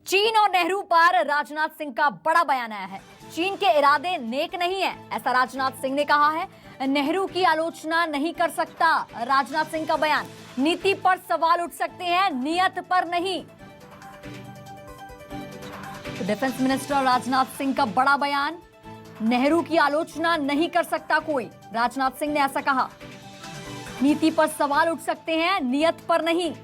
चीन और नेहरू पर राजनाथ सिंह का बड़ा बयान आया है। चीन के इरादे नेक नहीं है, ऐसा राजनाथ सिंह ने कहा है। नेहरू की आलोचना नहीं कर सकता, राजनाथ सिंह का बयान। नीति पर सवाल उठ सकते हैं, नियत पर नहीं। तो डिफेंस मिनिस्टर राजनाथ सिंह का बड़ा बयान, नेहरू की आलोचना नहीं कर सकता कोई, राजनाथ सिंह ने ऐसा कहा। नीति पर सवाल उठ सकते हैं, नियत पर नहीं।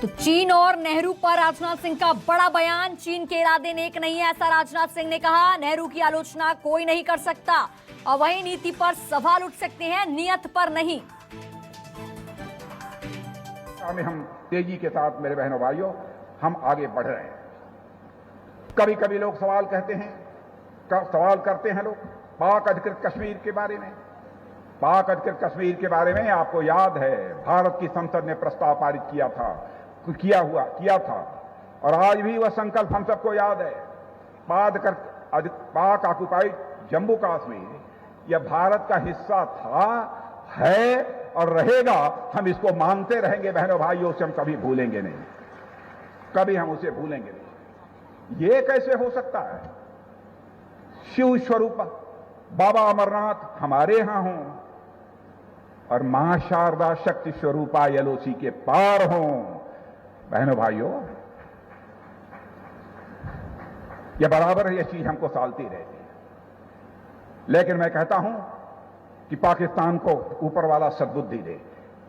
तो चीन और नेहरू पर राजनाथ सिंह का बड़ा बयान। चीन के इरादे नेक नहीं है, ऐसा राजनाथ सिंह ने कहा। नेहरू की आलोचना कोई नहीं कर सकता और वहीं नीति पर सवाल उठ सकते हैं, नियत पर नहीं। हम तेजी के साथ मेरे बहनों भाइयों हम आगे बढ़ रहे हैं। कभी कभी लोग सवाल करते हैं लोग पाक अधिकृत कश्मीर के बारे में। पाक अधिकृत कश्मीर के बारे में आपको याद है, भारत की संसद ने प्रस्ताव पारित किया था और आज भी वह संकल्प हम सबको याद है। पाक ऑक्युपाइड जम्मू कश्मीर यह भारत का हिस्सा था, है और रहेगा। हम इसको मानते रहेंगे बहनों भाइयों, उसे हम कभी भूलेंगे नहीं, कभी हम उसे भूलेंगे नहीं। ये कैसे हो सकता है? शिव स्वरूप बाबा अमरनाथ हमारे यहां हों और मां शारदा शक्ति स्वरूपा एलओसी के पार हों। बहनों भाइयों, यह बराबर यह चीज हमको सालती रहती है, लेकिन मैं कहता हूं कि पाकिस्तान को ऊपर वाला सद्बुद्धि दे।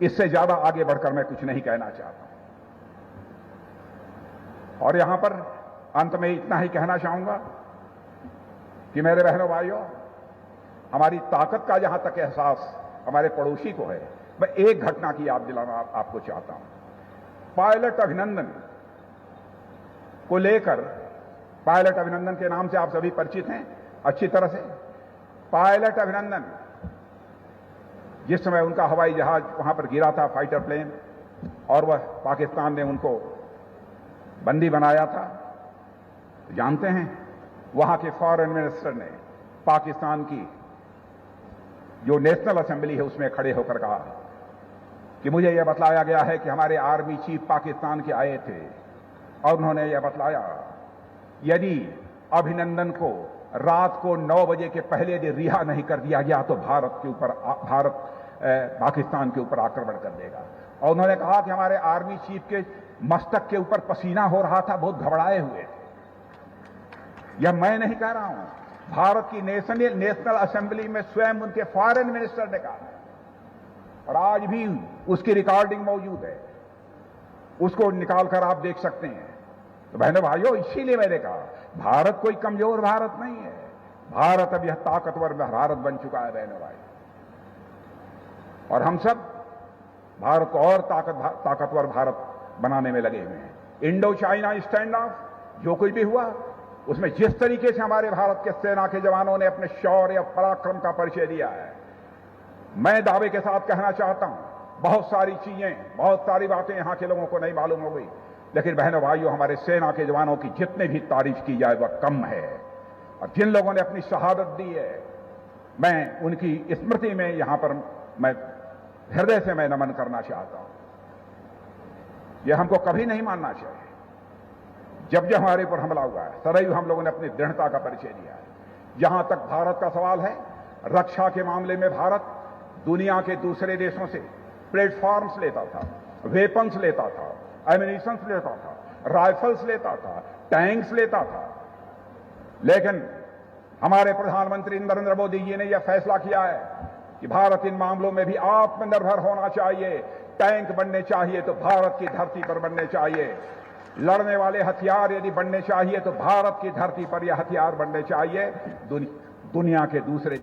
इससे ज्यादा आगे बढ़कर मैं कुछ नहीं कहना चाहता हूं। और यहां पर अंत में इतना ही कहना चाहूंगा कि मेरे बहनों भाइयों, हमारी ताकत का जहां तक एहसास हमारे पड़ोसी को है, मैं एक घटना की याद दिलाना आपको चाहता हूं। पायलट अभिनंदन को लेकर, पायलट अभिनंदन के नाम से आप सभी परिचित हैं अच्छी तरह से। पायलट अभिनंदन, जिस समय उनका हवाई जहाज वहां पर गिरा था, फाइटर प्लेन, और वह पाकिस्तान ने उनको बंदी बनाया था, जानते हैं वहां के फॉरेन मिनिस्टर ने पाकिस्तान की जो नेशनल असेंबली है उसमें खड़े होकर कहा कि मुझे यह बतलाया गया है कि हमारे आर्मी चीफ पाकिस्तान के आए थे और उन्होंने यह बतलाया यदि अभिनंदन को रात को 9 बजे के पहले दिन रिहा नहीं कर दिया गया तो भारत पाकिस्तान के ऊपर आक्रमण कर देगा। और उन्होंने कहा कि हमारे आर्मी चीफ के मस्तक के ऊपर पसीना हो रहा था, बहुत घबराए हुए थे। यह मैं नहीं कह रहा हूं, भारत की नेशनल असेंबली में स्वयं उनके फॉरेन मिनिस्टर ने कहा और आज भी उसकी रिकॉर्डिंग मौजूद है, उसको निकालकर आप देख सकते हैं। तो बहनों भाइयों, इसीलिए मैंने कहा भारत कोई कमजोर भारत नहीं है, भारत अब यह ताकतवर भारत बन चुका है बहनों भाई। और हम सब भारत को और ताकतवर भारत बनाने में लगे हुए हैं। इंडो चाइना स्टैंड ऑफ जो कुछ भी हुआ, उसमें जिस तरीके से हमारे भारत के सेना के जवानों ने अपने शौर्य और पराक्रम का परिचय दिया है, मैं दावे के साथ कहना चाहता हूं बहुत सारी चीजें, बहुत सारी बातें यहां के लोगों को नहीं मालूम हो गई, लेकिन बहनों भाइयों, हमारे सेना के जवानों की जितने भी तारीफ की जाए वह कम है। और जिन लोगों ने अपनी शहादत दी है, मैं उनकी स्मृति में यहां पर मैं हृदय से मैं नमन करना चाहता हूं। यह हमको कभी नहीं मानना चाहिए। जब हमारे पर हमला हुआ है, सदैव हम लोगों ने अपनी दृढ़ता का परिचय दिया है। जहां तक भारत का सवाल है, रक्षा के मामले में भारत दुनिया के दूसरे देशों से प्लेटफॉर्म्स लेता था, वेपन्स लेता था, एमिनिशंस लेता था, राइफल्स लेता था, टैंक्स लेता था। लेकिन हमारे प्रधानमंत्री नरेंद्र मोदी जी ने यह फैसला किया है कि भारत इन मामलों में भी आत्मनिर्भर होना चाहिए। टैंक बनने चाहिए तो भारत की धरती पर बनने चाहिए, लड़ने वाले हथियार यदि बनने चाहिए तो भारत की धरती पर यह हथियार बनने चाहिए। दुनिया के दूसरे